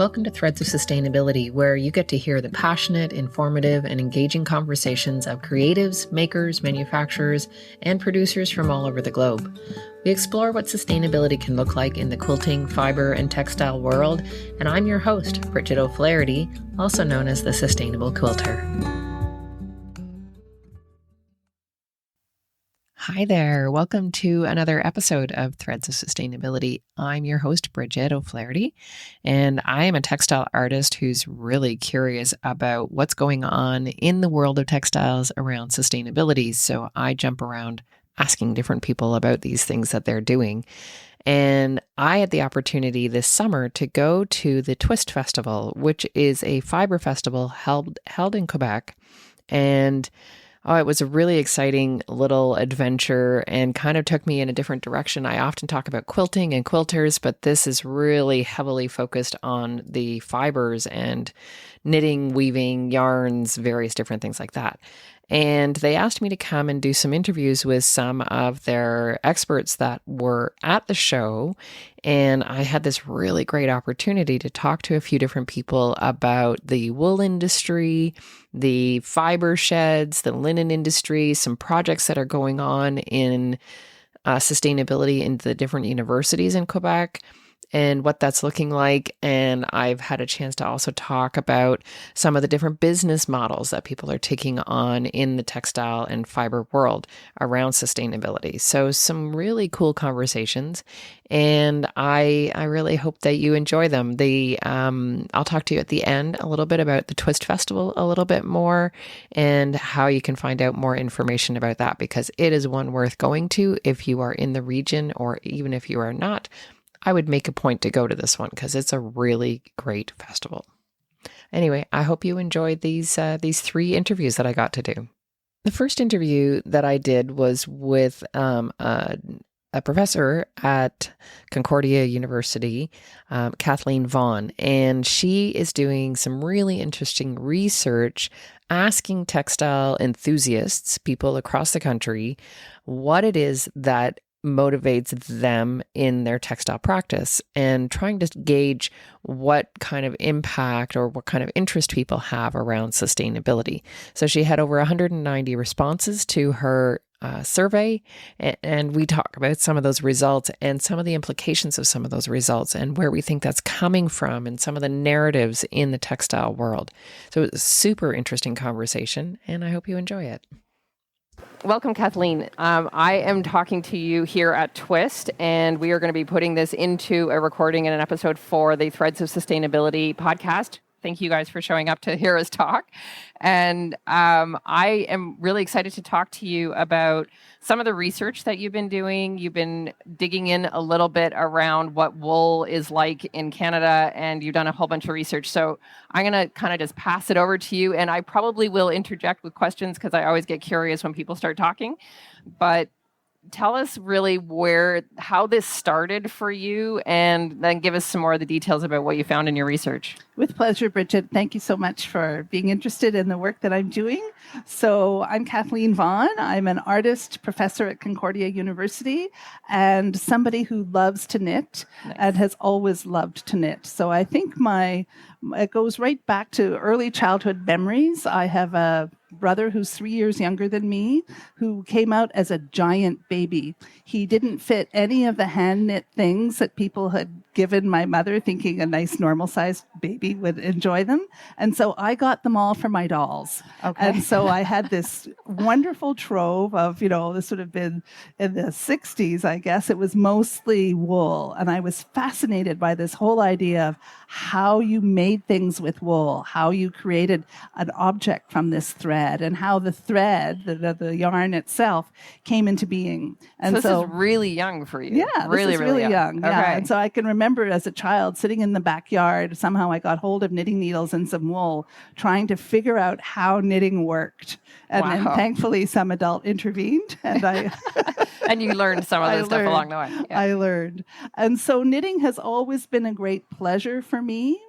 Welcome to Threads of Sustainability, where you get to hear the passionate, informative, and engaging conversations of creatives, makers, manufacturers, and producers from all over the globe. We explore what sustainability can look like in the quilting, fibre, and textile world, and I'm your host, Bridget O'Flaherty, also known as the Sustainable Quilter. Hi there. Welcome to another episode of Threads of Sustainability. I'm your host, Bridget O'Flaherty, and I am a textile artist who's really curious about what's going on in the world of textiles around sustainability. So I jump around asking different people about these things that they're doing. And I had the opportunity this summer to go to the Twist Festival, which is a fibre festival held in Quebec. And it was a really exciting little adventure and kind of took me in a different direction. I often talk about quilting and quilters, but this is really heavily focused on the fibres and knitting, weaving, yarns, various different things like that. And they asked me to come and do some interviews with some of their experts that were at the show. And I had this really great opportunity to talk to a few different people about the wool industry, the fiber sheds, the linen industry, some projects that are going on in sustainability in the different universities in Quebec, and what that's looking like. And I've had a chance to also talk about some of the different business models that people are taking on in the textile and fiber world around sustainability. So some really cool conversations, and I really hope that you enjoy them. I'll talk to you at the end a little bit about the Twist Festival a little bit more and how you can find out more information about that, because it is one worth going to if you are in the region, or even if you are not. I would make a point to go to this one because it's a really great festival. Anyway, I hope you enjoyed these three interviews that I got to do. The first interview that I did was with a professor at Concordia University, Kathleen Vaughan, and she is doing some really interesting research asking textile enthusiasts, people across the country, what it is that motivates them in their textile practice, and trying to gauge what kind of impact or what kind of interest people have around sustainability. So she had over 190 responses to her survey, and we talk about some of those results and some of the implications of some of those results and where we think that's coming from and some of the narratives in the textile world. So it was a super interesting conversation, and I hope you enjoy it. Welcome, Kathleen. I am talking to you here at Twist, and we are going to be putting this into a recording and an episode for the Threads of Sustainability podcast. Thank you guys for showing up to hear us talk. And I am really excited to talk to you about some of the research that you've been doing. You've been digging in a little bit around what wool is like in Canada, and you've done a whole bunch of research. So I'm going to kind of just pass it over to you, and I probably will interject with questions because I always get curious when people start talking. But tell us really how this started for you, and then give us some more of the details about what you found in your research. With pleasure, Bridget. Thank you so much for being interested in the work that I'm doing. So I'm Kathleen Vaughan. I'm an artist, professor at Concordia University, and somebody who loves to knit. Nice. And has always loved to knit. So I think it goes right back to early childhood memories. I have a brother who's 3 years younger than me, who came out as a giant baby. He didn't fit any of the hand knit things that people had given my mother, thinking a nice normal sized baby would enjoy them. And so I got them all for my dolls. Okay. And so I had this wonderful trove of, this would have been in the 60s, I guess. It was mostly wool. And I was fascinated by this whole idea of how you made things with wool, how you created an object from this thread, and how the thread, the yarn itself, came into being. And so this is really young for you. Yeah, really, this is really young. Okay. Yeah. And so I can remember as a child sitting in the backyard, somehow I got hold of knitting needles and some wool, trying to figure out how knitting worked. And then thankfully some adult intervened, and and you learned some of this stuff along the way. Yeah. I learned. And so knitting has always been a great pleasure for me.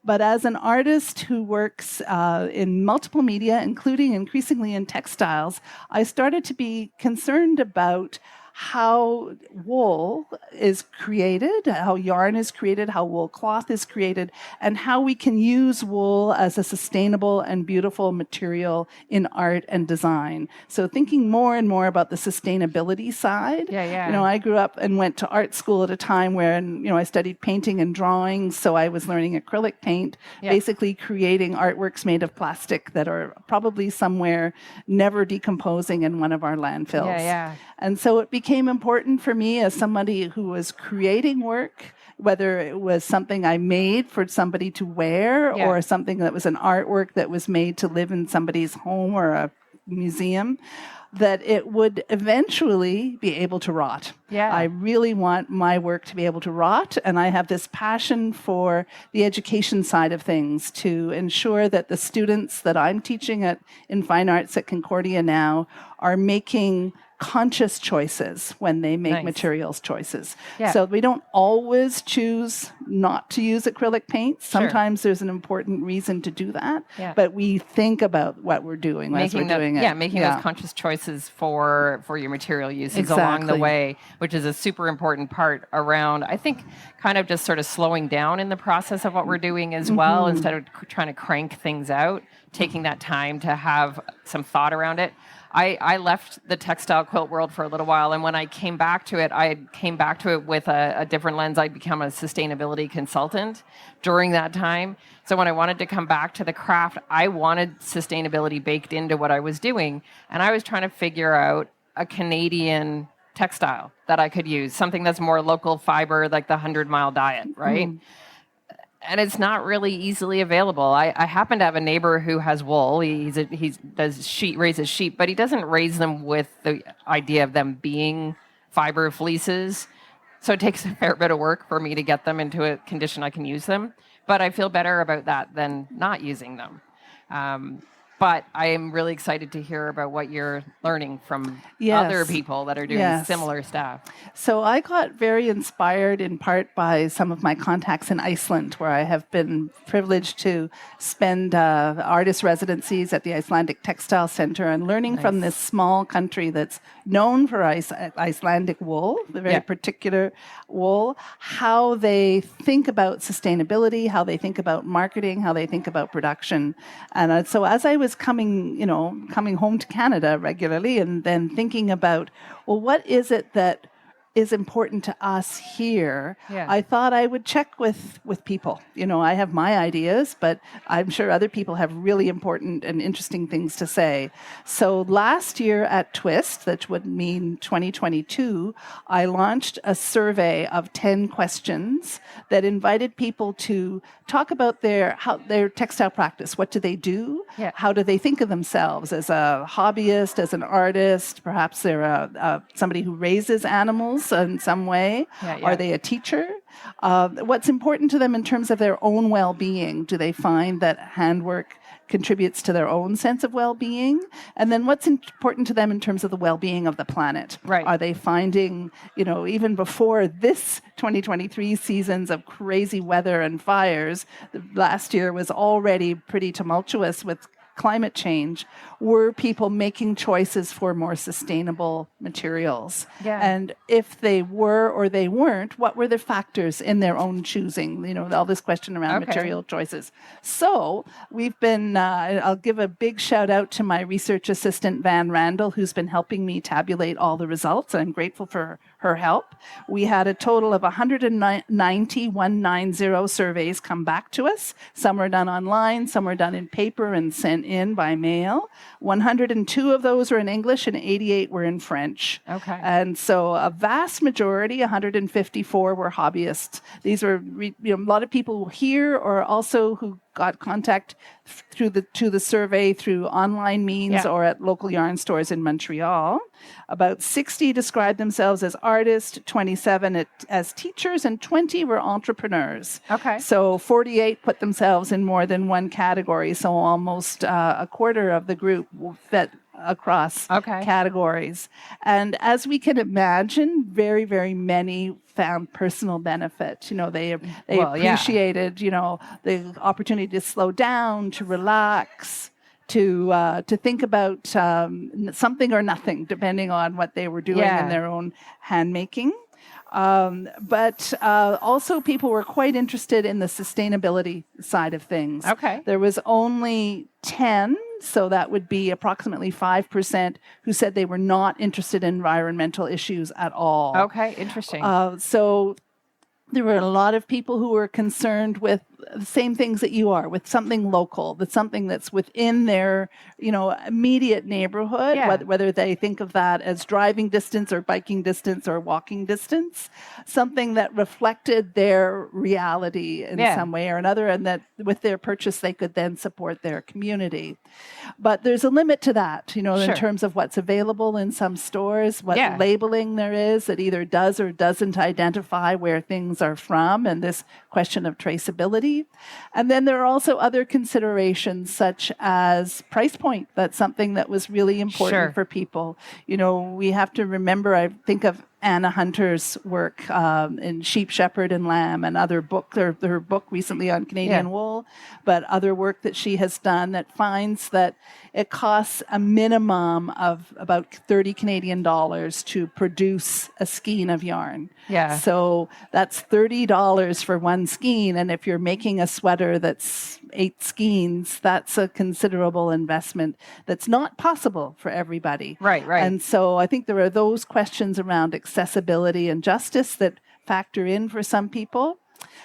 But as an artist who works in multiple media, including increasingly in textiles, I started to be concerned about how wool is created, how yarn is created, how wool cloth is created, and how we can use wool as a sustainable and beautiful material in art and design. So thinking more and more about the sustainability side. Yeah. I grew up and went to art school at a time where, I studied painting and drawing, so I was learning acrylic paint, basically creating artworks made of plastic that are probably somewhere never decomposing in one of our landfills. And so it became important for me as somebody who was creating work, whether it was something I made for somebody to wear or something that was an artwork that was made to live in somebody's home or a museum, that it would eventually be able to rot. I really want my work to be able to rot, and I have this passion for the education side of things to ensure that the students that I'm teaching in fine arts at Concordia now are making conscious choices when they make materials choices. So we don't always choose not to use acrylic paint. Sometimes there's an important reason to do that, but we think about what we're doing as we're doing it. Making those conscious choices for your material uses along the way, which is a super important part around, I think, kind of just sort of slowing down in the process of what we're doing as well, instead of trying to crank things out, taking that time to have some thought around it. I left the textile quilt world for a little while, and when I came back to it, I came back to it with a different lens. I'd become a sustainability consultant during that time. So when I wanted to come back to the craft, I wanted sustainability baked into what I was doing, and I was trying to figure out a Canadian textile that I could use, something that's more local fiber, like the 100-mile diet, right? And it's not really easily available. I happen to have a neighbor who has wool. He raises sheep, but he doesn't raise them with the idea of them being fiber fleeces. So it takes a fair bit of work for me to get them into a condition I can use them. But I feel better about that than not using them. But I am really excited to hear about what you're learning from other people that are doing similar stuff. So I got very inspired in part by some of my contacts in Iceland, where I have been privileged to spend artist residencies at the Icelandic Textile Center and learning from this small country that's known for Icelandic wool, the very particular wool, how they think about sustainability, how they think about marketing, how they think about production. And so as I was coming home to Canada regularly and then thinking about, well, what is it that is important to us here? I thought I would check with people. I have my ideas, but I'm sure other people have really important and interesting things to say. So last year at Twist, that would mean 2022, I launched a survey of 10 questions that invited people to talk about their textile practice. What do they do? How do they think of themselves as a hobbyist, as an artist? Perhaps they're somebody who raises animals in some way. Are they a teacher? What's important to them in terms of their own well-being? Do they find that handwork contributes to their own sense of well-being? And then what's important to them in terms of the well-being of the planet? Are they finding, even before this 2023 seasons of crazy weather and fires, last year was already pretty tumultuous with climate change, were people making choices for more sustainable materials? And if they were or they weren't, what were the factors in their own choosing? All this question around material choices. So we've been, I'll give a big shout out to my research assistant, Van Randall, who's been helping me tabulate all the results. I'm grateful for her help. We had a total of 190 surveys come back to us. Some were done online, some were done in paper and sent in by mail. 102 of those were in English and 88 were in French. And so a vast majority, 154, were hobbyists. These were a lot of people here or also who got contact to the survey through online means or at local yarn stores in Montreal. About 60 described themselves as artists, 27 as teachers, and 20 were entrepreneurs. So 48 put themselves in more than one category, so almost a quarter of the group fit across categories. And as we can imagine, very, very many found personal benefit. They appreciated, the opportunity to slow down, to relax, to think about something or nothing, depending on what they were doing in their own handmaking. But also people were quite interested in the sustainability side of things. Okay. There was only 10, so that would be approximately 5%, who said they were not interested in environmental issues at all. Okay, interesting. So there were a lot of people who were concerned with the same things that you are, with something local, with something that's within their, immediate neighborhood, whether they think of that as driving distance or biking distance or walking distance, something that reflected their reality in some way or another, and that with their purchase they could then support their community. But there's a limit to that, in terms of what's available in some stores, what labeling there is that either does or doesn't identify where things are from, and this question of traceability. And then there are also other considerations such as price point. That's something that was really important for people. We have to remember, I think of Anna Hunter's work in Sheep, Shepherd, and Lamb, and other book, her book recently on Canadian wool, but other work that she has done that finds that it costs a minimum of about 30 Canadian dollars to produce a skein of yarn. Yeah. So that's $30 for one skein, and if you're making a sweater that's 8 skeins, that's a considerable investment that's not possible for everybody. Right. And so I think there are those questions around accessibility and justice that factor in for some people.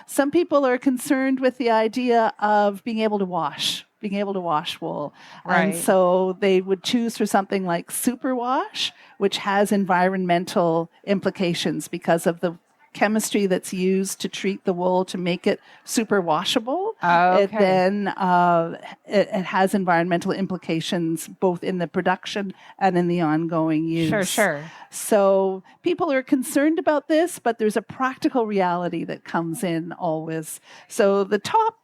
Some people are concerned with the idea of being able to wash wool. Right. And so they would choose for something like superwash, which has environmental implications because of the chemistry that's used to treat the wool to make it super washable. It then it has environmental implications both in the production and in the ongoing use. Sure. So people are concerned about this, but there's a practical reality that comes in always. So the top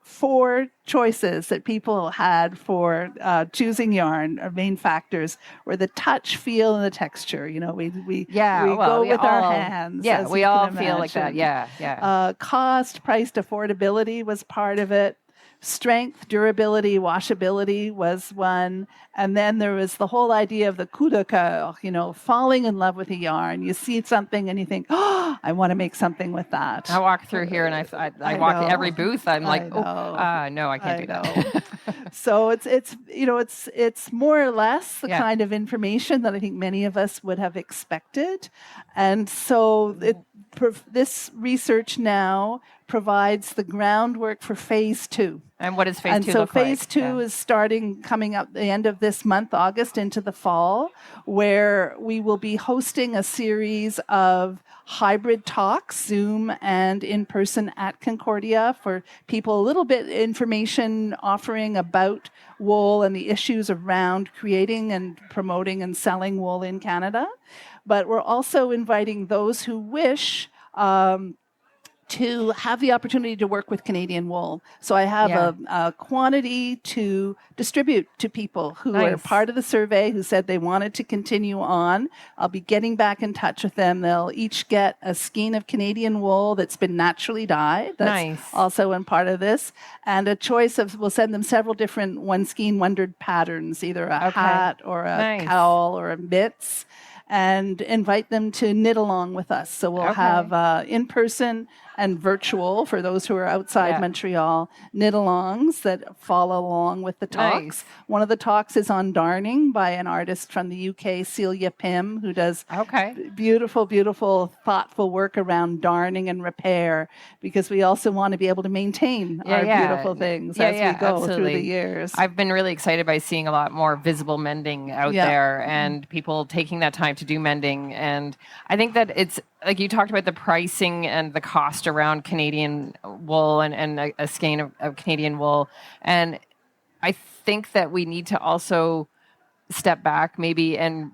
4 choices that people had for choosing yarn, or main factors, were the touch, feel, and the texture. We go with our hands. Yeah, we all feel like that. Yeah. Cost, price, affordability was part of it. Strength, durability, washability was one. And then there was the whole idea of the coup de cœur, falling in love with a yarn. You see something and you think, oh, I want to make something with that. I walk through here and I walk to every booth. I'm like, no, I can't do that. So it's more or less the kind of information that I think many of us would have expected. And so this research now provides the groundwork for phase 2. And what does phase 2 look like? And so phase 2 is coming up the end of this month, August, into the fall, where we will be hosting a series of hybrid talks, Zoom and in person at Concordia, for people, a little bit information offering about wool and the issues around creating and promoting and selling wool in Canada. But we're also inviting those who wish to have the opportunity to work with Canadian wool. So I have a quantity to distribute to people who are part of the survey, who said they wanted to continue on. I'll be getting back in touch with them. They'll each get a skein of Canadian wool that's been naturally dyed. That's also in part of this. And a choice of, we'll send them several different one skein wondered patterns, either a hat or a cowl or a mitts, and invite them to knit along with us. So we'll have in-person and virtual, for those who are outside Montreal, knit-alongs that follow along with the talks. One of the talks is on darning by an artist from the UK, Celia Pym, who does beautiful, beautiful, thoughtful work around darning and repair, because we also want to be able to maintain our beautiful things as we go through the years. I've been really excited by seeing a lot more visible mending out there, and people taking that time to do mending. And I think that it's, like you talked about the pricing and the cost around Canadian wool and a skein of Canadian wool. And I think that we need to also step back maybe and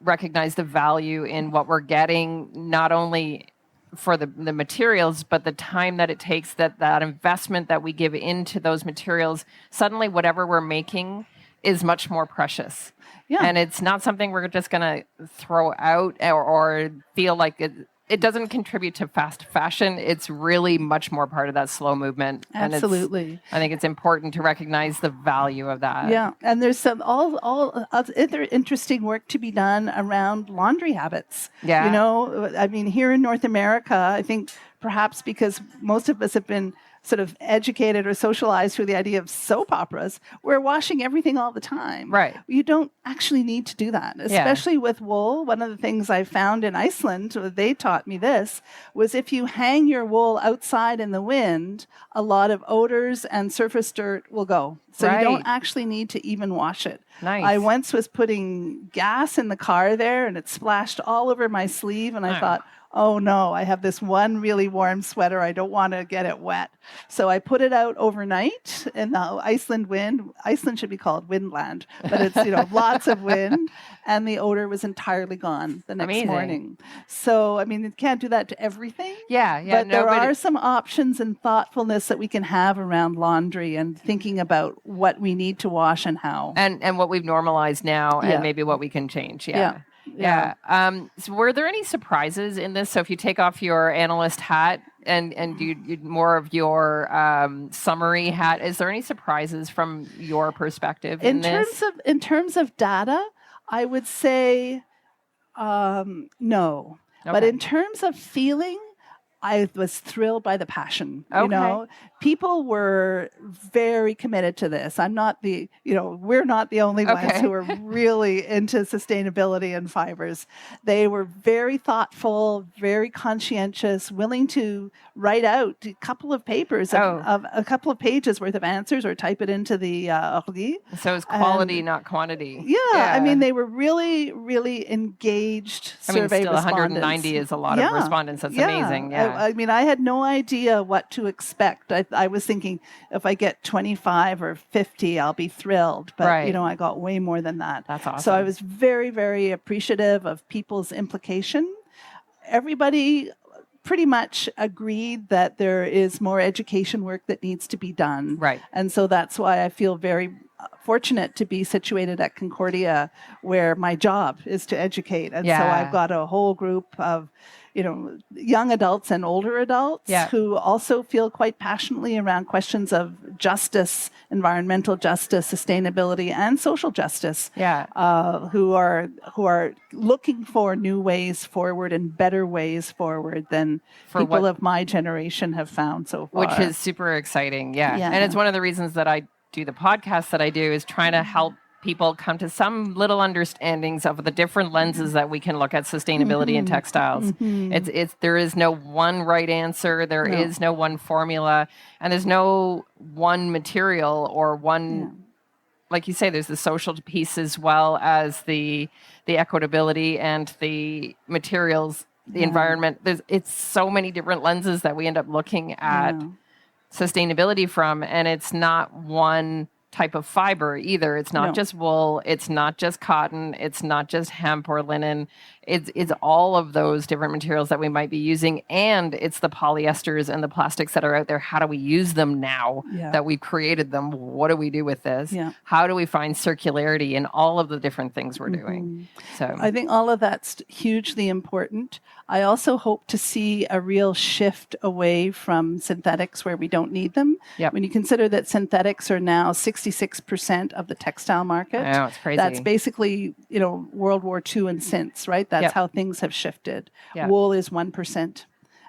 recognize the value in what we're getting, not only for the materials, but the time that it takes, that investment that we give into those materials. Suddenly, whatever we're making is much more precious. Yeah. And it's not something we're just going to throw out or feel like it doesn't contribute to fast fashion. It's really much more part of that slow movement. Absolutely. I think it's important to recognize the value of that. Yeah, and there's some all other interesting work to be done around laundry habits. Yeah. You know, I mean, here in North America, I think perhaps because most of us have been sort of educated or socialized through the idea of soap operas, we're washing everything all the time. Right. You don't actually need to do that, especially with wool. One of the things I found in Iceland, they taught me this, was if you hang your wool outside in the wind, a lot of odors and surface dirt will go. So you don't actually need to even wash it. Nice. I once was putting gas in the car there and it splashed all over my sleeve and I thought, oh no, I have this one really warm sweater. I don't want to get it wet. So I put it out overnight in the Iceland wind. Iceland should be called Windland, but it's, lots of wind. And the odor was entirely gone the next morning. So, I mean, you can't do that to everything. Yeah. But there are some options and thoughtfulness that we can have around laundry and thinking about what we need to wash and how. And what we've normalized now and maybe what we can change. Yeah. So were there any surprises in this? So if you take off your analyst hat and you more of your summary hat, is there any surprises from your perspective in this? In terms of data, I would say no. Okay. But in terms of feeling, I was thrilled by the passion. Okay. People were very committed to this. I'm not we're not the only ones who are really into sustainability and fibers. They were very thoughtful, very conscientious, willing to write out a couple of papers of a couple of pages worth of answers or type it into the ordi. So it's quality, not quantity. Yeah, I mean, they were really, really engaged survey still respondents. 190 is a lot of respondents. That's amazing. Yeah. I mean, I had no idea what to expect. I was thinking if I get 25 or 50, I'll be thrilled. But, I got way more than that. That's awesome. So I was very, very appreciative of people's implication. Everybody pretty much agreed that there is more education work that needs to be done. Right. And so that's why I feel very fortunate to be situated at Concordia, where my job is to educate. And so I've got a whole group of young adults and older adults who also feel quite passionately around questions of justice, environmental justice, sustainability, and social justice. Who are looking for new ways forward and better ways forward than people of my generation have found so far. Which is super exciting. Yeah. And it's one of the reasons that I do the podcast that I do is trying to help people come to some little understandings of the different lenses that we can look at sustainability in textiles. It's there is no one right answer. There is no one formula, and there's no one material or one, like you say, there's the social piece as well as the equitability and the materials, the environment. It's so many different lenses that we end up looking at sustainability from, and it's not one type of fiber either. It's not just wool, it's not just cotton, it's not just hemp or linen. It's all of those different materials that we might be using, and it's the polyesters and the plastics that are out there. How do we use them now that we've created them? What do we do with this? How do we find circularity in all of the different things we're doing? So I think all of that's hugely important. I also hope to see a real shift away from synthetics where we don't need them. When you consider that synthetics are now 66% of the textile market, I know, it's crazy. That's basically, World War II and since, right? That's how things have shifted. Wool is 1%.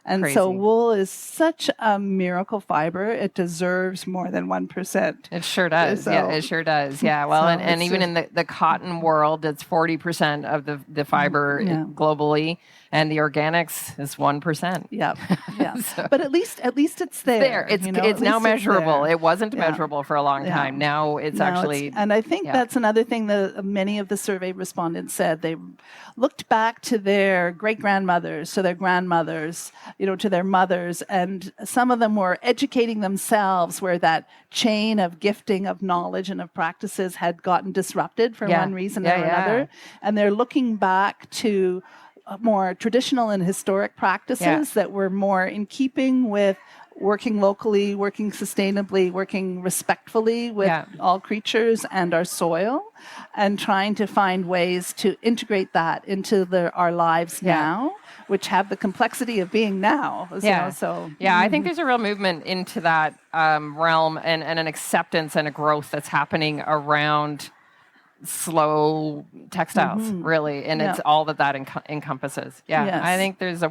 And so wool is such a miracle fiber. It deserves more than 1%. It sure does. It sure does. Yeah. Well, and even in the cotton world, it's 40% of the fiber globally. And the organics is 1%. Yeah. But at least it's there. It's now measurable. It wasn't measurable for a long time. Now it's actually. And I think that's another thing that many of the survey respondents said. They looked back to their great-grandmothers, to their grandmothers, to their mothers, and some of them were educating themselves where that chain of gifting of knowledge and of practices had gotten disrupted for one reason or another. And they're looking back to more traditional and historic practices that were more in keeping with working locally, working sustainably, working respectfully with all creatures and our soil, and trying to find ways to integrate that into our lives now, which have the complexity of being now. I think there's a real movement into that realm and an acceptance and a growth that's happening around slow textiles, really, and it's all that encompasses. I think there's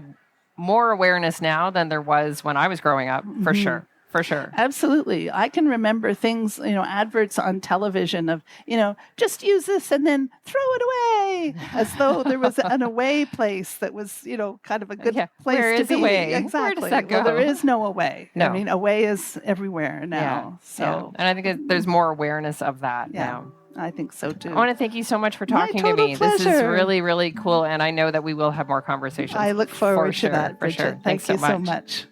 more awareness now than there was when I was growing up, for sure. For sure. Absolutely. I can remember things, adverts on television of, just use this and then throw it away, as though there was an away place that was, kind of a good place Where to is be. Away? Exactly. Where does that go? Well, there is no away. No. I mean, away is everywhere now. And I think there's more awareness of that now. I think so too. I want to thank you so much for talking to me. Pleasure. This is really, really cool, and I know that we will have more conversations. I look forward to that, Bridget. For sure. Thank you so much.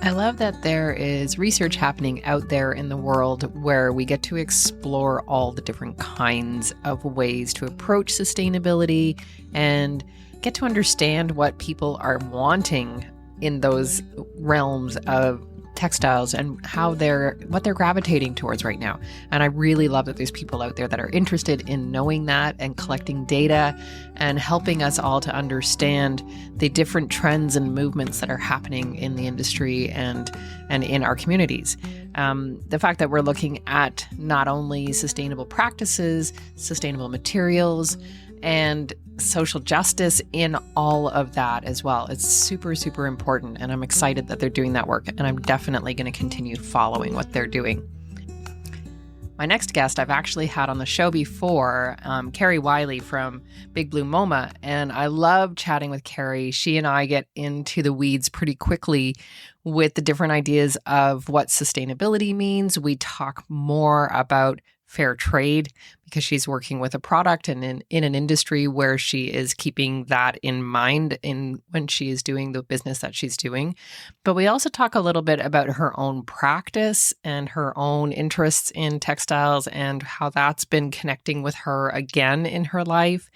I love that there is research happening out there in the world where we get to explore all the different kinds of ways to approach sustainability and get to understand what people are wanting in those realms of textiles and what they're gravitating towards right now. And I really love that there's people out there that are interested in knowing that and collecting data and helping us all to understand the different trends and movements that are happening in the industry and in our communities. The fact that we're looking at not only sustainable practices, sustainable materials, and social justice in all of that as well. It's super, super important. And I'm excited that they're doing that work. And I'm definitely going to continue following what they're doing. My next guest I've actually had on the show before, Karie Wiley from Big Blue Moma. And I love chatting with Karie. She and I get into the weeds pretty quickly with the different ideas of what sustainability means. We talk more about fair trade because she's working with a product and in an industry where she is keeping that in mind when she is doing the business that she's doing. But we also talk a little bit about her own practice and her own interests in textiles and how that's been connecting with her again in her life.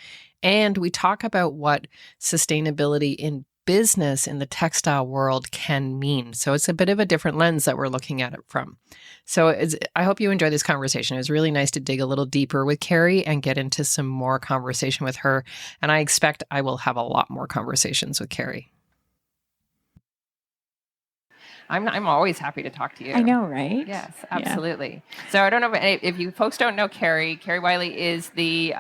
And we talk about what sustainability in business in the textile world can mean. So it's a bit of a different lens that we're looking at it from. So I hope you enjoy this conversation. It was really nice to dig a little deeper with Karie and get into some more conversation with her. And I expect I will have a lot more conversations with Karie. I'm always happy to talk to you. I know, right? Yes, absolutely. Yeah. So I don't know if you folks don't know Karie. Karie Wiley is the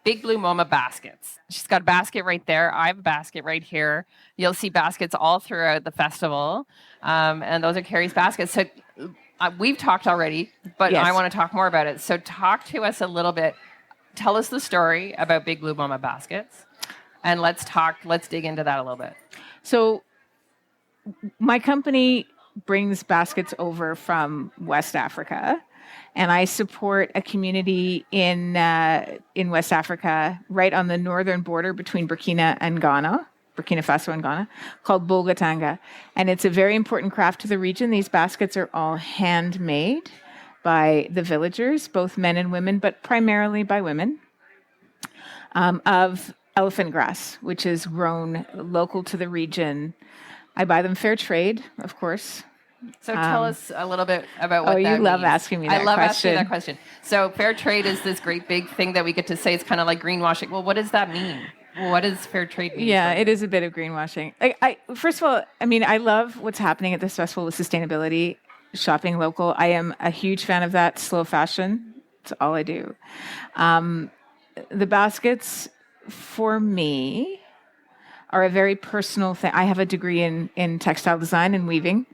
Big Blue Moma baskets. She's got a basket right there. I have a basket right here. You'll see baskets all throughout the festival, and those are Karie's baskets. So we've talked already, but I want to talk more about it. So talk to us a little bit. Tell us the story about Big Blue Moma baskets, and let's dig into that a little bit. So my company brings baskets over from West Africa, and I support a community in West Africa, right on the northern border between Burkina Faso and Ghana, called Bolgatanga. And it's a very important craft to the region. These baskets are all handmade by the villagers, both men and women, but primarily by women, of elephant grass, which is grown local to the region. I buy them fair trade, of course. So tell us a little bit about what that means. Oh, you love asking me that question. I love asking that question. So fair trade is this great big thing that we get to say. It's kind of like greenwashing. Well, what does that mean? What does fair trade mean? Yeah, it is a bit of greenwashing. First of all, I love what's happening at this festival with sustainability, shopping local. I am a huge fan of that. Slow fashion, it's all I do. The baskets, for me, are a very personal thing. I have a degree in textile design and weaving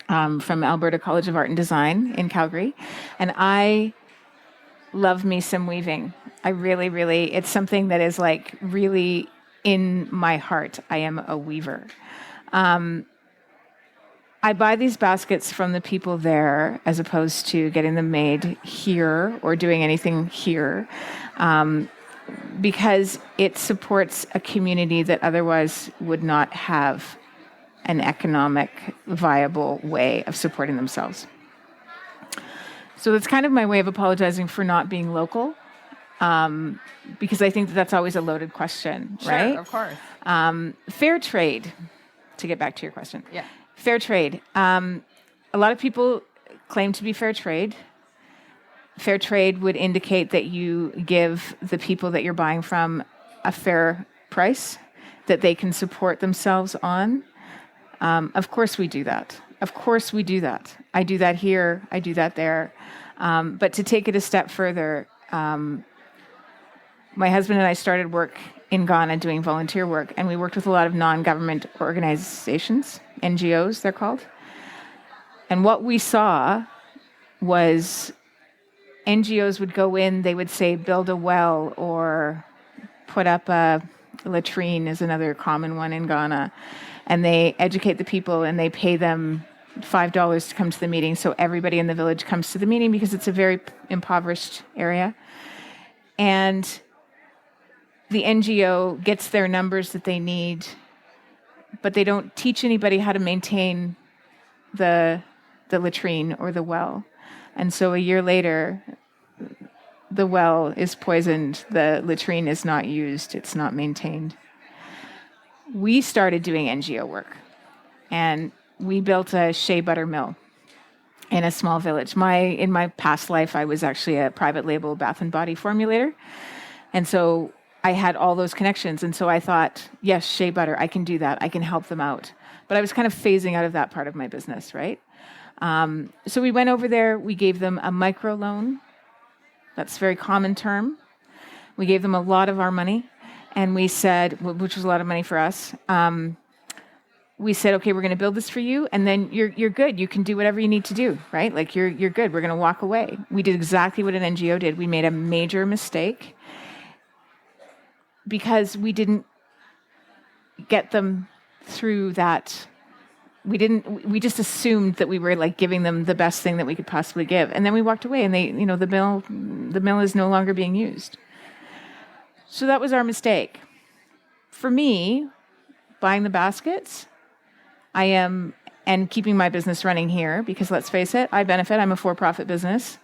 from Alberta College of Art and Design in Calgary. And I love me some weaving. I really, really, it's something that is like really in my heart. I am a weaver. I buy these baskets from the people there as opposed to getting them made here or doing anything here. Because it supports a community that otherwise would not have an economic viable way of supporting themselves. So that's kind of my way of apologizing for not being local. because I think that's always a loaded question, right? Sure, of course. Fair trade, to get back to your question. Yeah. Fair trade. A lot of people claim to be fair trade. Fair trade would indicate that you give the people that you're buying from a fair price that they can support themselves on. Of course we do that. Of course we do that. I do that here. I do that there. But to take it a step further, my husband and I started work in Ghana doing volunteer work, and we worked with a lot of non-government organizations, NGOs they're called. And what we saw was NGOs would go in, they would say build a well or put up a latrine is another common one in Ghana. And they educate the people and they pay them $5 to come to the meeting. So everybody in the village comes to the meeting because it's a very impoverished area. And the NGO gets their numbers that they need, but they don't teach anybody how to maintain the latrine or the well. And so a year later, the well is poisoned, the latrine is not used, it's not maintained. We started doing NGO work, and we built a shea butter mill in a small village. In my past life, I was actually a private label bath and body formulator, and so I had all those connections, and so I thought, yes, shea butter, I can do that, I can help them out. But I was kind of phasing out of that part of my business, right? So we went over there, we gave them a micro loan. That's a very common term. We gave them a lot of our money, and we said, which was a lot of money for us, we said, okay, we're going to build this for you, and then you're good. You can do whatever you need to do, right? Like you're good. We're going to walk away. We did exactly what an NGO did. We made a major mistake because we didn't get them through that. We just assumed that we were like giving them the best thing that we could possibly give. And then we walked away and the mill is no longer being used. So that was our mistake. For me, buying the baskets, and keeping my business running here, because let's face it, I benefit. I'm a for-profit business.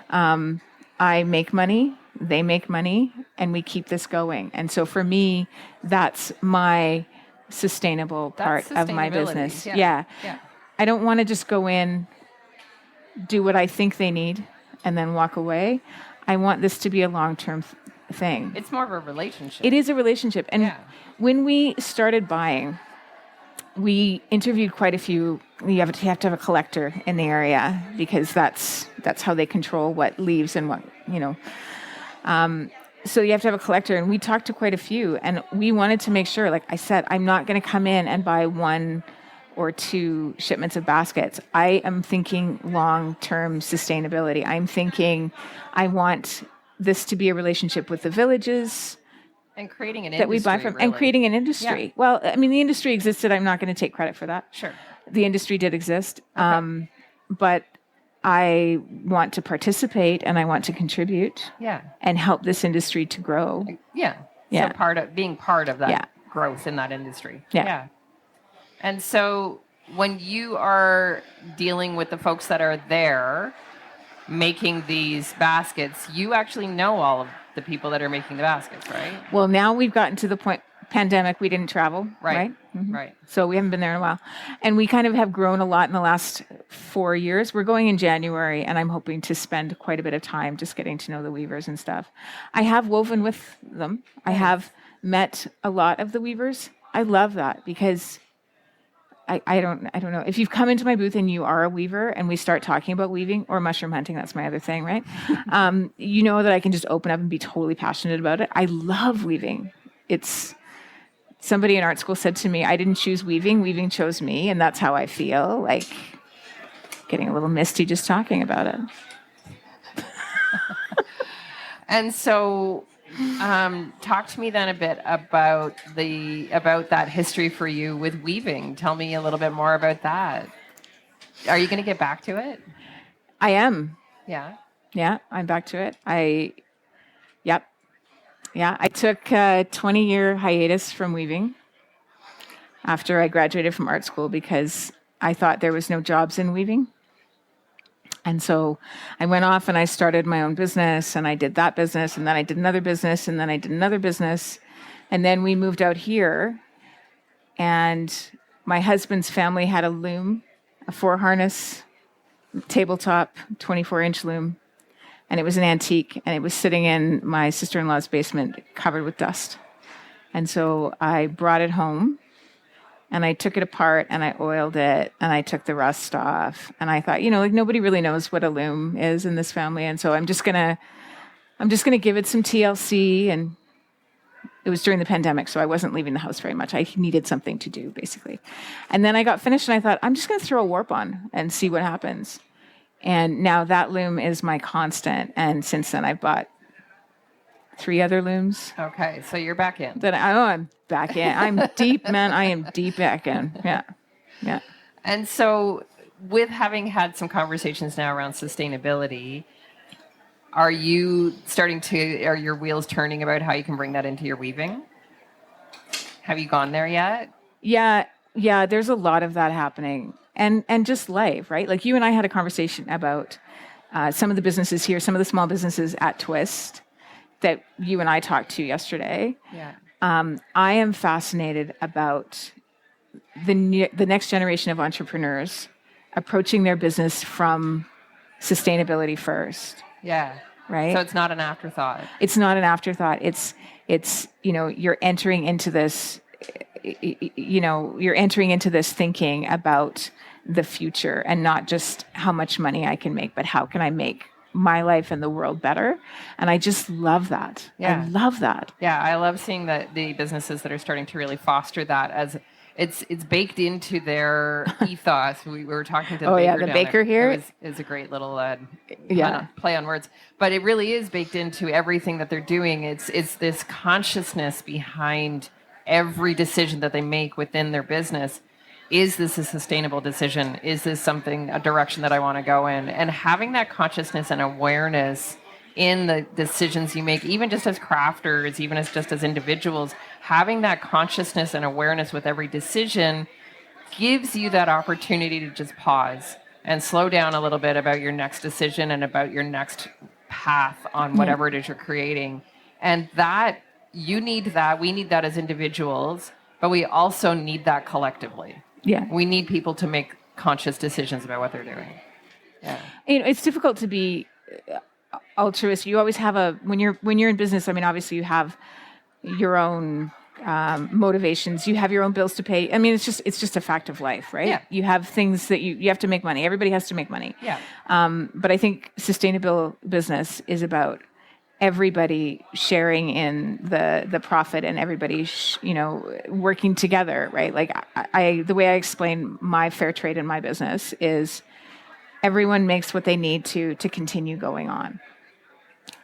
I make money, they make money, and we keep this going. And so for me, that's my sustainable part of my business. Yeah. I don't want to just go in, do what I think they need, and then walk away. I want this to be a long-term thing. It's more of a relationship. It is a relationship. And when we started buying, we interviewed quite a few. You have to have a collector in the area because that's how they control what leaves and what, so you have to have a collector, and we talked to quite a few, and we wanted to make sure, like I said, I'm not going to come in and buy 1 or 2 shipments of baskets. I am thinking long-term sustainability. I'm thinking I want this to be a relationship with the villages and creating an industry that we buy from, and creating an industry. Yeah. Well, I mean, the industry existed. I'm not going to take credit for that. Sure. The industry did exist, but I want to participate and I want to contribute and help this industry to grow. Yeah. So being part of that growth in that industry. Yeah. And so when you are dealing with the folks that are there making these baskets, you actually know all of the people that are making the baskets, right? Well, now we've gotten to the point, pandemic, we didn't travel, right? Mm-hmm. Right. So we haven't been there in a while. And we kind of have grown a lot in the last 4 years. We're going in January, and I'm hoping to spend quite a bit of time just getting to know the weavers and stuff. I have woven with them. I have met a lot of the weavers. I love that because I don't know. If you've come into my booth and you are a weaver and we start talking about weaving or mushroom hunting, that's my other thing, right? You know that I can just open up and be totally passionate about it. I love weaving. Somebody in art school said to me, I didn't choose weaving chose me, and that's how I feel, like getting a little misty just talking about it. And so talk to me then a bit about that history for you with weaving. Tell me a little bit more about that. Are you going to get back to it? I am. Yeah, I'm back to it. I took a 20-year hiatus from weaving after I graduated from art school because I thought there was no jobs in weaving. And so I went off and I started my own business, and I did that business, and then I did another business, and then I did another business. And then we moved out here, and my husband's family had a loom, a 4-harness tabletop 24-inch loom. And it was an antique, and it was sitting in my sister-in-law's basement covered with dust. And so I brought it home, and I took it apart, and I oiled it, and I took the rust off. And I thought, like nobody really knows what a loom is in this family. And so I'm just gonna give it some TLC. And it was during the pandemic, so I wasn't leaving the house very much. I needed something to do, basically. And then I got finished, and I thought, I'm just gonna throw a warp on and see what happens. And now that loom is my constant. And since then, I've bought 3 other looms. Okay, so you're back in. I'm back in. I'm deep, man. I am deep back in. Yeah. And so with having had some conversations now around sustainability, are your wheels turning about how you can bring that into your weaving? Have you gone there yet? Yeah, there's a lot of that happening. And just life, right? Like you and I had a conversation about some of the businesses here, some of the small businesses at Twist that you and I talked to yesterday. Yeah. I am fascinated about the next generation of entrepreneurs approaching their business from sustainability first. Yeah. Right. So it's not an afterthought. It's not an afterthought. It's you're entering into this. You're entering into this thinking about the future, and not just how much money I can make, but how can I make my life and the world better. And I just love that. Yeah. I love that. Yeah, I love seeing that the businesses that are starting to really foster that as it's baked into their ethos. We were talking to the baker. The baker here is a great little play on words, but it really is baked into everything that they're doing. It's this consciousness behind every decision that they make within their business. Is this a sustainable decision? Is this a direction that I want to go in? And having that consciousness and awareness in the decisions you make, even just as crafters, even just as individuals, having that consciousness and awareness with every decision gives you that opportunity to just pause and slow down a little bit about your next decision and about your next path on whatever it is you're creating. And that, you need that. We need that as individuals, but we also need that collectively. Yeah. We need people to make conscious decisions about what they're doing. Yeah. It's difficult to be altruist. You always have when you're in business, I mean, obviously you have your own motivations. You have your own bills to pay. I mean, it's just a fact of life, right? Yeah. You have things that you have to make money. Everybody has to make money. Yeah. But I think sustainable business is about everybody sharing in the profit, and everybody working together, right? Like the way I explain my fair trade in my business is everyone makes what they need to continue going on.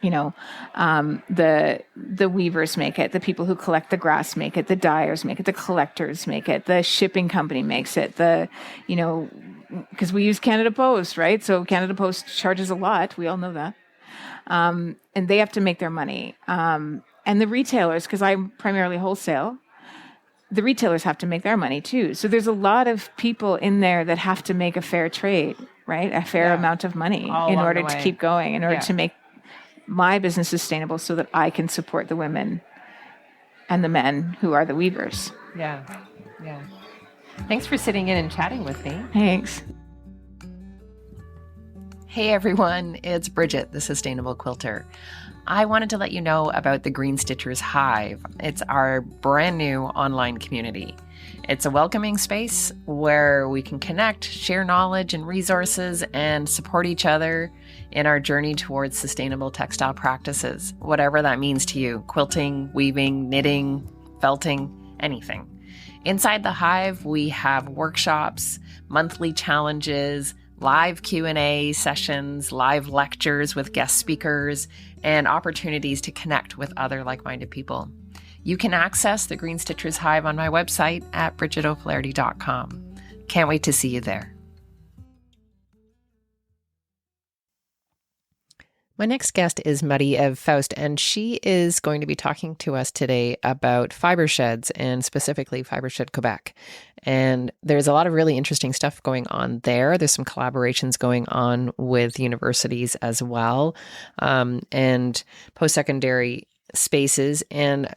The weavers make it, the people who collect the grass make it, the dyers make it, the collectors make it, the shipping company makes it, because we use Canada Post, right? So Canada Post charges a lot. We all know that. And they have to make their money. And the retailers, because I'm primarily wholesale, the retailers have to make their money too. So there's a lot of people in there that have to make a fair trade, right? A fair amount of money in order to keep going, in order to make my business sustainable, so that I can support the women and the men who are the weavers. Yeah. Thanks for sitting in and chatting with me. Thanks. Hey everyone, it's Bridget, the Sustainable Quilter. I wanted to let you know about the Green Stitchers Hive. It's our brand new online community. It's a welcoming space where we can connect, share knowledge and resources, and support each other in our journey towards sustainable textile practices, whatever that means to you: quilting, weaving, knitting, felting, anything. Inside the Hive, we have workshops, monthly challenges, live Q&A sessions, live lectures with guest speakers, and opportunities to connect with other like-minded people. You can access the Green Stitchers Hive on my website at bridgetoflaherty.com. Can't wait to see you there. My next guest is Marie Eve Faust, and she is going to be talking to us today about fibre sheds, and specifically Fibre Shed Quebec. And there's a lot of really interesting stuff going on there. There's some collaborations going on with universities as well, and post-secondary spaces, and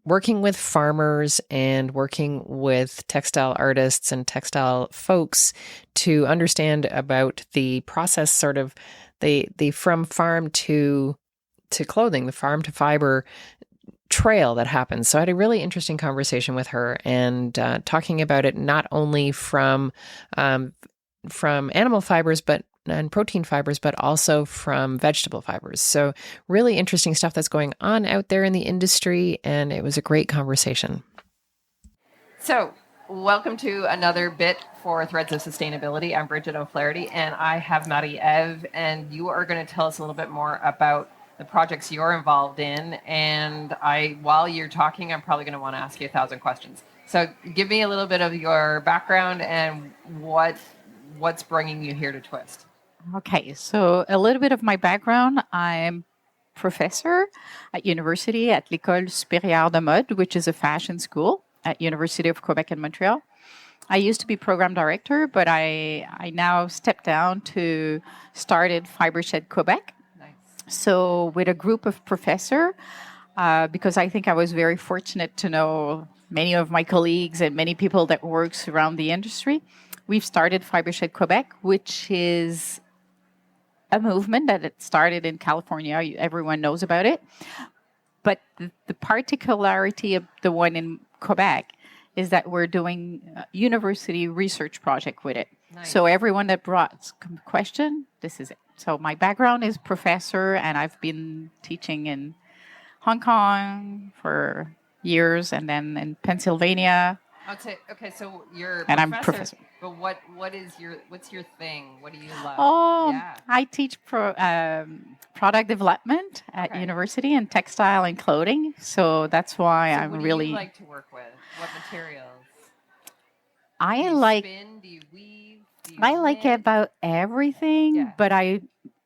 working with farmers and working with textile artists and textile folks to understand about the process, sort of the from farm to clothing, the farm to fiber trail that happens. So I had a really interesting conversation with her, and talking about it not only from animal fibers and protein fibers, but also from vegetable fibers. So really interesting stuff that's going on out there in the industry, and it was a great conversation. So welcome to another bit for Threads of Sustainability. I'm Bridget O'Flaherty, and I have Marie-Eve, and you are going to tell us a little bit more about the projects you're involved in. And while you're talking, I'm probably going to want to ask you 1,000 questions. So give me a little bit of your background and what's bringing you here to Twist. Okay, so a little bit of my background. I'm professor at university at l'École supérieure de mode, which is a fashion school at University of Quebec in Montreal. I used to be program director, but I now stepped down to started Fibershed Quebec. So with a group of professors, because I think I was very fortunate to know many of my colleagues and many people that works around the industry, we've started Fibershed Quebec, which is a movement that it started in California. Everyone knows about it. But the particularity of the one in Quebec is that we're doing a university research project with it. Nice. So everyone that brought a question, this is it. So my background is professor, and I've been teaching in Hong Kong for years, and then in Pennsylvania. Okay, so you're a and professor, I'm professor. But what's your thing? What do you love? Oh, yeah. I teach product development at university in textile and clothing. So that's why I'm what really. What do you like to work with? What materials? Do you spin? Do you weave? I like about everything, but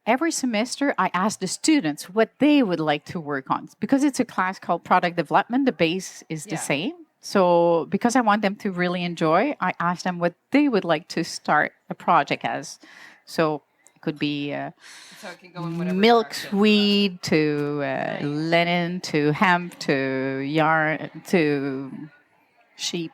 every semester I ask the students what they would like to work on, because it's a class called product development. The base is the same. So because I want them to really enjoy, I ask them what they would like to start a project as. So it could be so it can go in milkweed to linen to hemp to yarn to sheep,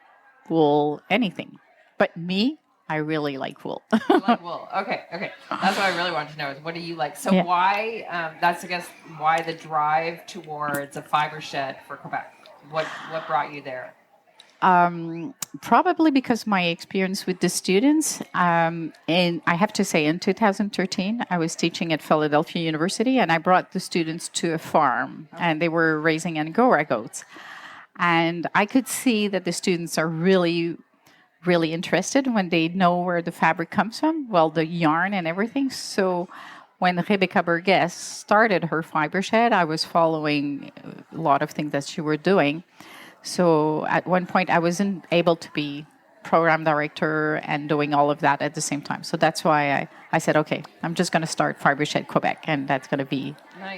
wool, anything. But me, I really like wool. You like wool. Okay. That's what I really wanted to know is what do you like? So why, that's I guess why the drive towards a fiber shed for Quebec? What brought you there? Probably because my experience with the students. And I have to say, in 2013, I was teaching at Philadelphia University, and I brought the students to a farm, and they were raising Angora goats. And I could see that the students are really interested when they know where the fabric comes from, well, the yarn and everything. So when Rebecca Burgess started her fiber shed, I was following a lot of things that she were doing. So at one point, I wasn't able to be program director and doing all of that at the same time. So that's why I said, okay, I'm just going to start Fibershed Quebec, and that's going to be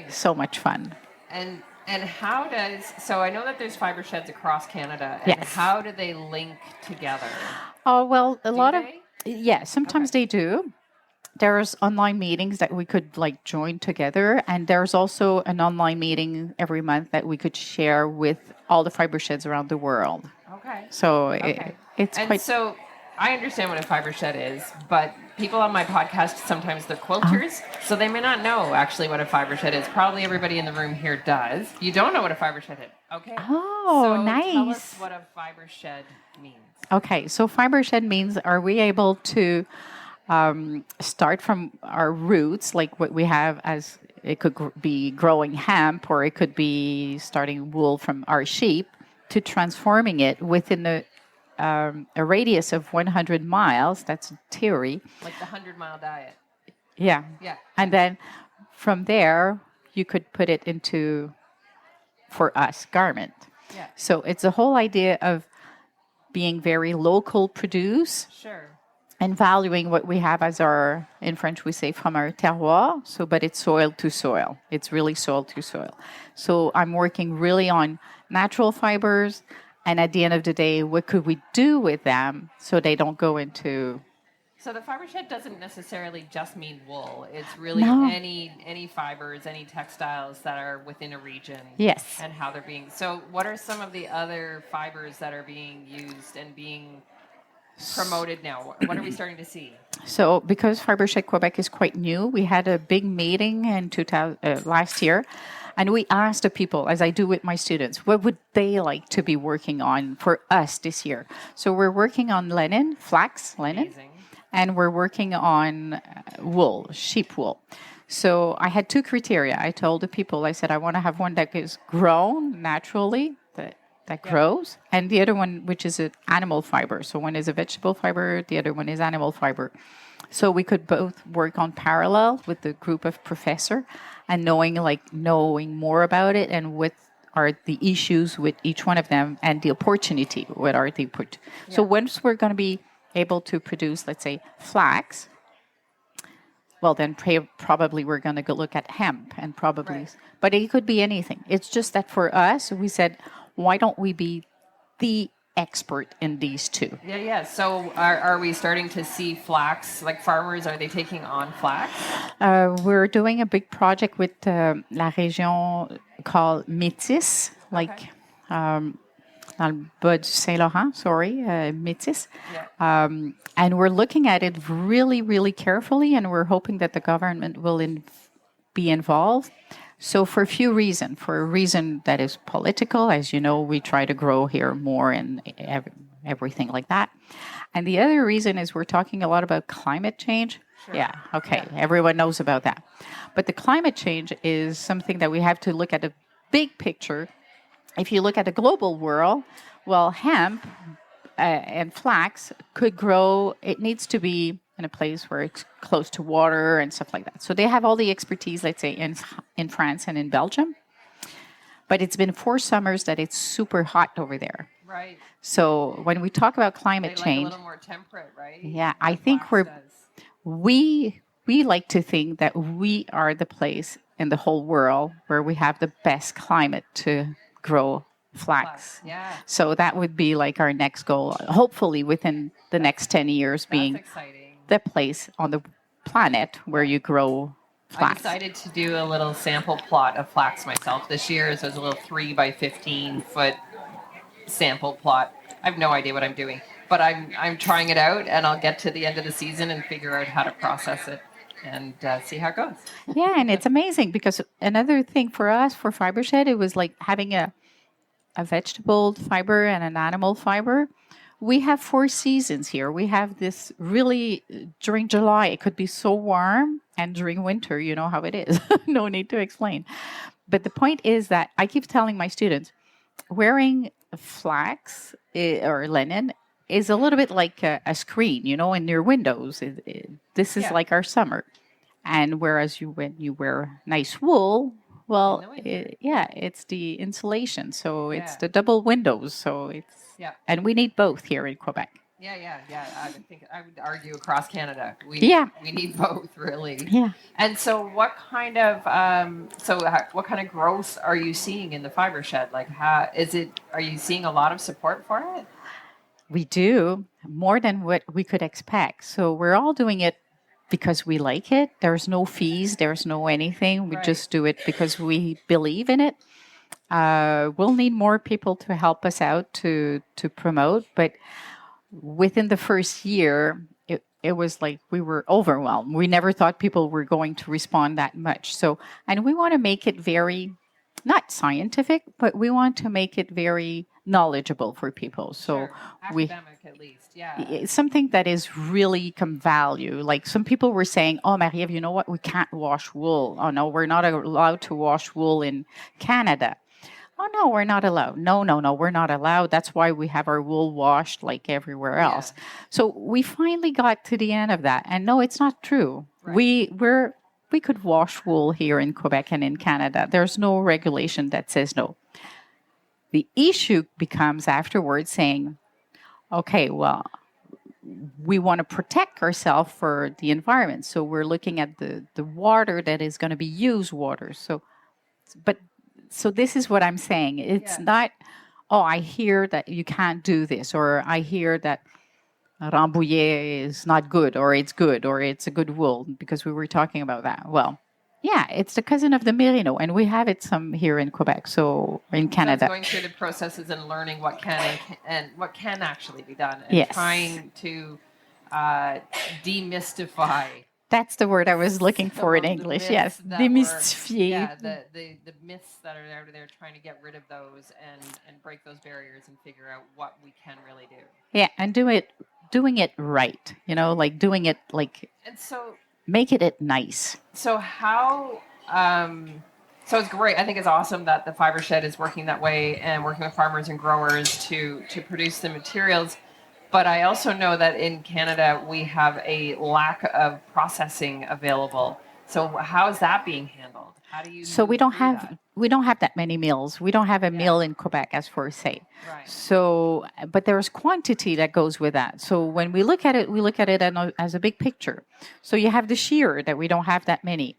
so much fun. And how does, so I know that there's fiber sheds across Canada, and how do they link together? Oh, well, sometimes they do. There's online meetings that we could join together, and there's also an online meeting every month that we could share with all the fiber sheds around the world. Okay. So it's quite... So I understand what a fiber shed is, but people on my podcast, sometimes they're quilters, so they may not know actually what a fiber shed is. Probably everybody in the room here does. You don't know what a fiber shed is. Okay. Oh, so nice. Tell us what a fiber shed means. Okay, so fiber shed means, are we able to start from our roots, like what we have as, it could be growing hemp, or it could be starting wool from our sheep, to transforming it within a radius of 100 miles. That's a theory. Like the 100-mile diet. Yeah. And then from there, you could put it into, for us, garment. Yeah. So it's the whole idea of being very local produce. Sure. And valuing what we have as our, in French we say, from our terroir. So, but it's soil to soil. It's really soil to soil. So I'm working really on natural fibers And at the end of the day, what could we do with them so they don't go into... So the fiber shed doesn't necessarily just mean wool. It's really any fibers, any textiles that are within a region. Yes. And how they're being. So what are some of the other fibers that are being used and being promoted now? What are we starting to see? So because Fibre Shed Quebec is quite new, we had a big meeting in last year. And we asked the people, as I do with my students, what would they like to be working on for us this year? So we're working on linen, flax, linen. Amazing. And we're working on wool, sheep wool. So I had two criteria. I told the people, I said, I want to have one that is grown naturally, that grows, and the other one, which is an animal fiber. So one is a vegetable fiber, the other one is animal fiber. So we could both work on parallel with the group of professor and knowing more about it and what are the issues with each one of them and the opportunity, what are the opportunities. Yeah. So once we're going to be able to produce, let's say, flax, well, then probably we're going to go look at hemp and probably, but it could be anything. It's just that for us, we said, why don't we be the expert in these two? Yeah. So are we starting to see flax, like farmers, are they taking on flax? We're doing a big project with La Région called Métis, dans le bas du Saint-Laurent, Métis. Yeah. And we're looking at it really, really carefully, and we're hoping that the government will be involved. So for a few reasons. For a reason that is political, as you know, we try to grow here more and everything like that. And the other reason is we're talking a lot about climate change. Sure. Yeah, okay, yeah. Everyone knows about that. But the climate change is something that we have to look at the big picture. If you look at the global world, well, hemp and flax could grow. It needs to be in a place where it's close to water and stuff like that. So they have all the expertise, let's say, in France and in Belgium. But it's been 4 summers that it's super hot over there. Right. So when we talk about climate change... a little more temperate, right? Yeah, I think we like to think that we are the place in the whole world where we have the best climate to grow flax. Yeah. So that would be like our next goal, hopefully within the next 10 years, being the place on the planet where you grow flax. I decided to do a little sample plot of flax myself this year. So it's a little 3 by 15 foot sample plot. I have no idea what I'm doing, but I'm trying it out, and I'll get to the end of the season and figure out how to process it and see how it goes. Yeah, and it's amazing because another thing for us, for Fibre Shed, it was like having a vegetable fiber and an animal fiber. We have 4 seasons here. We have this really, during July, it could be so warm, and during winter, you know how it is. No need to explain. But the point is that I keep telling my students, wearing flax or linen is a little bit like a screen, you know, in your windows. This is like our summer. And whereas when you wear nice wool, well, it's the insulation. So it's the double windows. So it's, and we need both here in Quebec. Yeah. I would argue across Canada. We need both, really. Yeah. And so what kind of growth are you seeing in the Fibre Shed? Like, are you seeing a lot of support for it? We do, more than what we could expect. So we're all doing it because we like it. There's no fees. There's no anything. We just do it because we believe in it. We'll need more people to help us out to promote. But within the first year, it was like we were overwhelmed. We never thought people were going to respond that much. So, and we want to make it very, not scientific, but we want to make it very knowledgeable for people. So academic at least, it's something that is really come value. Like some people were saying, oh, Marie-Ève, you know what? We can't wash wool. Oh, no, we're not allowed to wash wool in Canada. Oh, no, we're not allowed. No, we're not allowed. That's why we have our wool washed like everywhere else. Yeah. So we finally got to the end of that. And no, it's not true. Right. We could wash wool here in Quebec and in Canada. There's no regulation that says no. The issue becomes afterwards saying, okay, well, we want to protect ourselves for the environment. So we're looking at the water that is going to be used water. So this is what I'm saying. It's not, oh, I hear that you can't do this, or I hear that Rambouillet is not good, or it's a good wool, because we were talking about that. Well, yeah, it's the cousin of the Merino, and we have it some here in Quebec, so in Canada. So going through the processes and learning what can and what can actually be done, and trying to demystify. That's the word I was looking for in English. Yes, demystifier. The myths that are out there, trying to get rid of those and break those barriers and figure out what we can really do. Yeah, and doing it right. Like doing it like. And so. Making it nice. So how? So it's great. I think it's awesome that the Fibre Shed is working that way and working with farmers and growers to produce the materials. But I also know that in Canada we have a lack of processing available. So how is that being handled? How do you? So we don't have that many mills. We don't have a mill in Quebec, as for say. Right. So, but there's quantity that goes with that. So when we look at it as a big picture. So you have the shear that we don't have that many.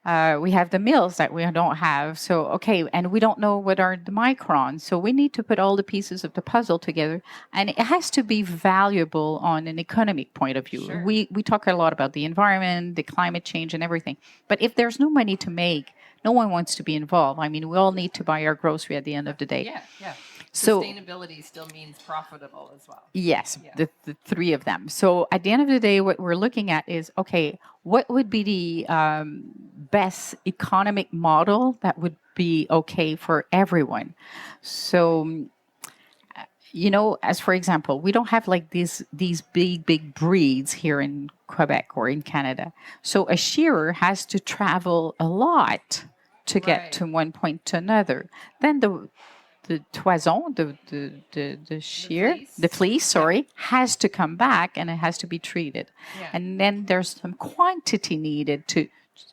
We have the mills that we don't have. So, okay, and we don't know what are the microns. So we need to put all the pieces of the puzzle together. And it has to be valuable on an economic point of view. Sure. We talk a lot about the environment, the climate change and everything. But if there's no money to make, no one wants to be involved. I mean, we all need to buy our grocery at the end of the day. Yeah. So, sustainability still means profitable as well. Yes, the three of them. So at the end of the day, what we're looking at is, okay, what would be the best economic model that would be okay for everyone? So, as for example, we don't have like these big breeds here in Quebec or in Canada. So a shearer has to travel a lot to get to one point to another. Then the toison, the shear, the fleece, has to come back and it has to be treated. Yeah. And then there's some quantity needed to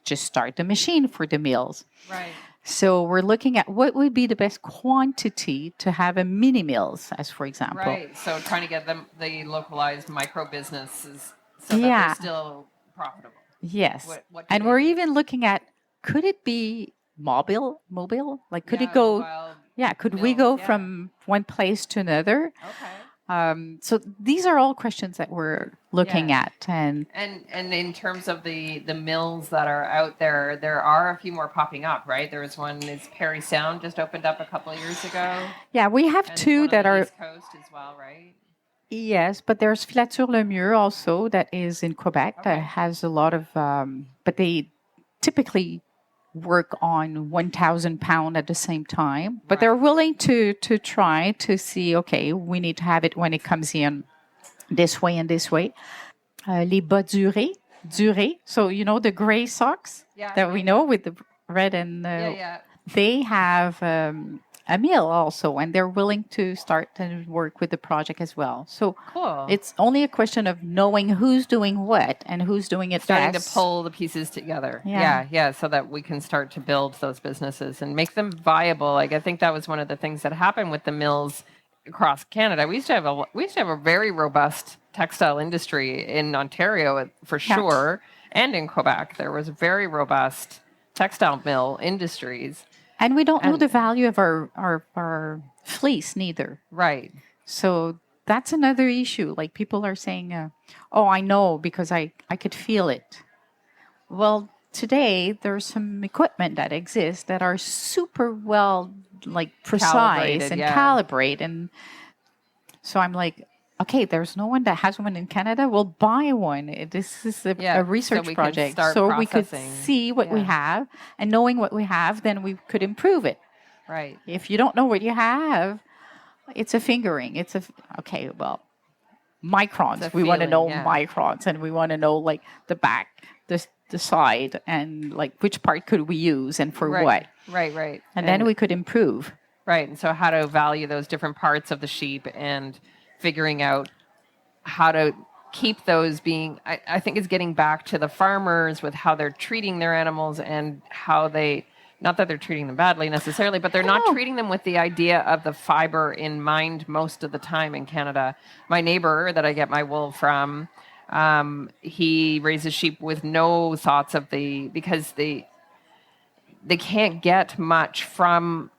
just start the machine for the mills. Right. So we're looking at what would be the best quantity to have a mini mills, as for example. Right. So trying to get the localized micro businesses so that they're still profitable. Yes. And we're even looking at, could it be mobile? Like, could it go? Could we go from one place to another? Okay. So these are all questions that we're looking at. And in terms of the mills that are out there, there are a few more popping up, right? There's one, is Parry Sound just opened up a couple of years ago. Yeah, we have two that are East Coast as well, right? Yes, but there's Filature Lemieux also that is in Quebec that has a lot of, but they typically work on 1,000 pound at the same time, but they're willing to try to see, okay, we need to have it when it comes in this way and this way. Les bas durés, so the gray socks that we know with the red and they have a mill also, and they're willing to start and work with the project as well. So cool. It's only a question of knowing who's doing what and who's doing it starting best. To pull the pieces together. Yeah, so that we can start to build those businesses and make them viable. Like I think that was one of the things that happened with the mills across Canada. We used to have a very robust textile industry in Ontario for sure, and in Quebec. There was very robust textile mill industries. And we don't know the value of our fleece neither. Right. So that's another issue. Like people are saying, oh, I know because I could feel it. Well, today there's some equipment that exists that are super well precise and calibrated. And so I'm like, okay, there's no one that has one in Canada. We'll buy one. This is a research project. So we could see what we have, and knowing what we have, then we could improve it. Right. If you don't know what you have, it's a fingering. Microns. We want to know microns, and we want to know the back, the side, and which part could we use and for what. Right. And then we could improve. Right. And so how to value those different parts of the sheep and figuring out how to keep those being, I think it's getting back to the farmers with how they're treating their animals and how they, not that they're treating them badly necessarily, but they're not treating them with the idea of the fiber in mind most of the time in Canada. My neighbor that I get my wool from, he raises sheep with no thoughts of because they can't get much from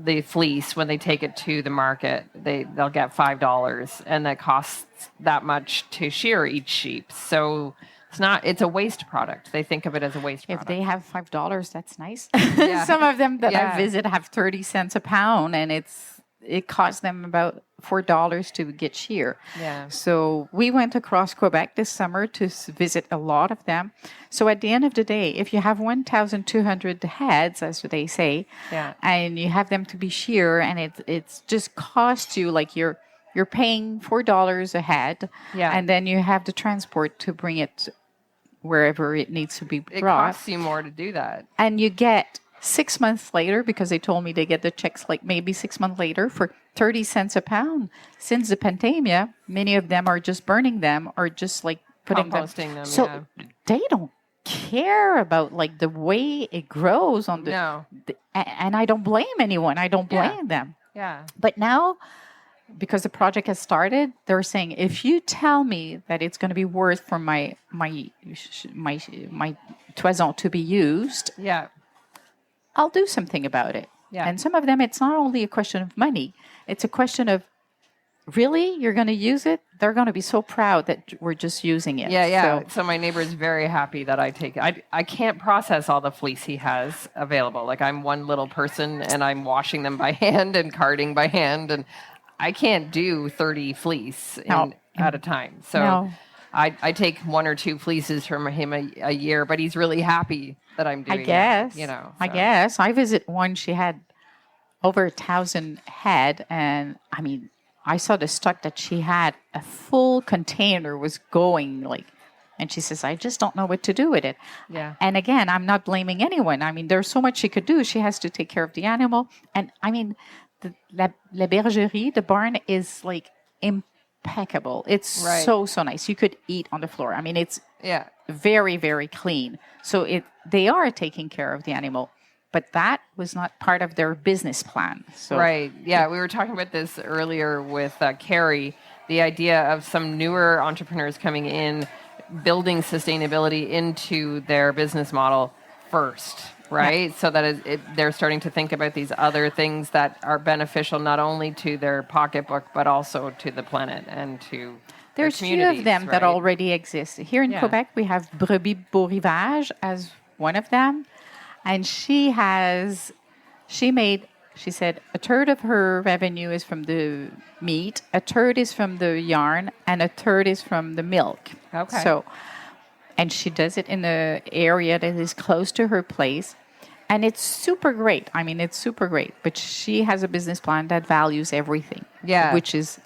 the fleece, when they take it to the market, they'll get $5, and that costs that much to shear each sheep. So it's a waste product. They think of it as a waste product. If they have $5, that's nice. Some of them that I visit have 30 cents a pound, and it costs them about $4 to get shear. Yeah. So we went across Quebec this summer to visit a lot of them. So at the end of the day, if you have 1,200 heads, as they say, and you have them to be shear, and it's just costs you like you're paying $4 a head, and then you have the transport to bring it wherever it needs to be brought. It costs you more to do that. And you get 6 months later, because they told me they get the checks like maybe 6 months later for 30 cents a pound. Since the pandemic, many of them are just burning them or just like putting composting them. So they don't care about like the way it grows on and I don't blame anyone. I don't blame them. Yeah. But now, because the project has started, they're saying, if you tell me that it's going to be worth for my toison to be used, I'll do something about it. Yeah. And some of them, it's not only a question of money. It's a question of, really, you're going to use it? They're going to be so proud that we're just using it. Yeah. So my neighbor is very happy that I take it. I can't process all the fleece he has available. Like, I'm one little person, and I'm washing them by hand and carding by hand, and I can't do 30 fleece at a time. So I take 1 or 2 fleeces from him a year, but he's really happy that I'm doing it. I guess. I visit one, she had over 1,000 head, and I mean, I saw the stock that she had, a full container was going like, and she says, I just don't know what to do with it. Yeah. And again, I'm not blaming anyone. I mean, there's so much she could do. She has to take care of the animal. And I mean, La Bergerie, the barn is like impeccable. It's so nice. You could eat on the floor. I mean, it's very, very clean. So they are taking care of the animal, but that was not part of their business plan. So we were talking about this earlier with Karie, the idea of some newer entrepreneurs coming in, building sustainability into their business model first. Right? So that they're starting to think about these other things that are beneficial not only to their pocketbook, but also to the planet and to there's few of them that already exist. Here in Quebec, we have Brebis Beau Rivage as one of them. And she said a third of her revenue is from the meat, a third is from the yarn, and a third is from the milk. Okay. So, and she does it in an area that is close to her place. And it's super great. I mean, it's super great. But she has a business plan that values everything. Yeah. Which is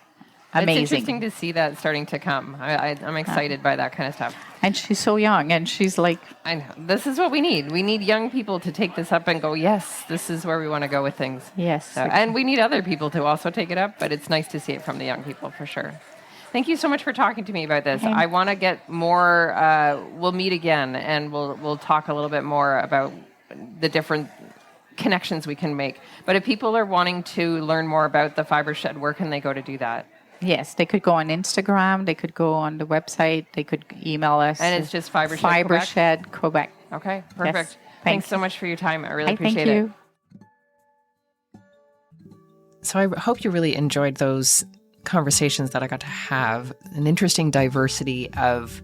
amazing. It's interesting to see that starting to come. I'm excited by that kind of stuff. And she's so young. And she's like... I know. This is what we need. We need young people to take this up and go, yes, this is where we want to go with things. Yes. So, and we need other people to also take it up. But it's nice to see it from the young people, for sure. Thank you so much for talking to me about this. I want to get more. We'll meet again, and we'll talk a little bit more about the different connections we can make. But if people are wanting to learn more about the Fibre Shed, where can they go to do that? Yes, they could go on Instagram. They could go on the website. They could email us. And it's just Fibre Shed Fibre Quebec? Shed Quebec. Okay, perfect. Yes, Thanks so much for your time. I really appreciate it. Thank you. So I hope you really enjoyed those conversations that I got to have, an interesting diversity of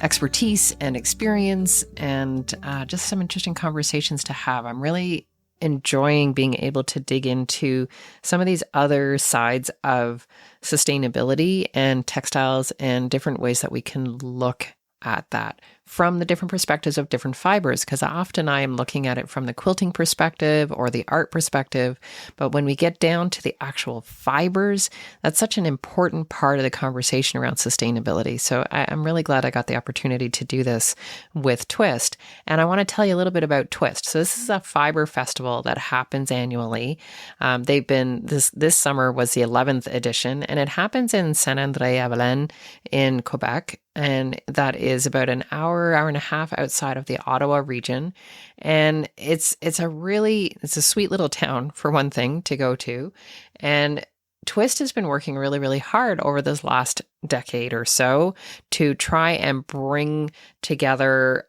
expertise and experience, and just some interesting conversations to have. I'm really enjoying being able to dig into some of these other sides of sustainability and textiles and different ways that we can look at that from the different perspectives of different fibers, because often I am looking at it from the quilting perspective or the art perspective. But when we get down to the actual fibers, that's such an important part of the conversation around sustainability. So I'm really glad I got the opportunity to do this with Twist. And I want to tell you a little bit about Twist. So this is a fiber festival that happens annually. They've been, this summer was the 11th edition, and it happens in Saint-André-Avelin in Quebec. And that is about an hour and a half outside of the Ottawa region. And it's a sweet little town, for one thing, to go to. And Twist has been working really, really hard over this last decade or so to try and bring together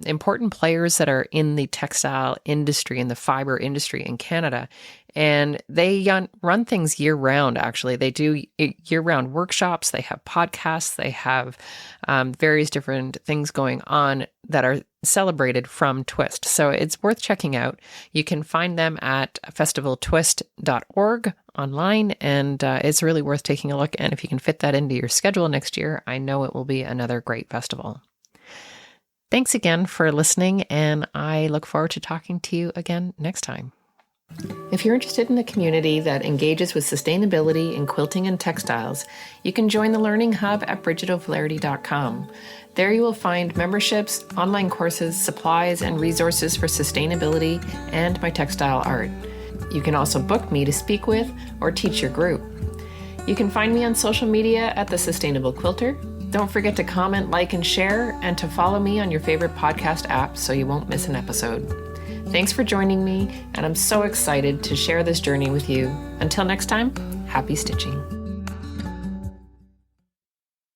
important players that are in the textile industry and the fiber industry in Canada And they run things year round, actually. They do year round workshops, they have podcasts, they have various different things going on that are celebrated from Twist. So it's worth checking out. You can find them at festivaltwist.org online, and it's really worth taking a look. And if you can fit that into your schedule next year, I know it will be another great festival. Thanks again for listening, and I look forward to talking to you again next time. If you're interested in a community that engages with sustainability in quilting and textiles, you can join the Learning Hub at bridgetoflaherty.com. There you will find memberships, online courses, supplies, and resources for sustainability and my textile art. You can also book me to speak with or teach your group. You can find me on social media at The Sustainable Quilter. Don't forget to comment, like, and share, and to follow me on your favorite podcast app so you won't miss an episode. Thanks for joining me, and I'm so excited to share this journey with you. Until next time, happy stitching.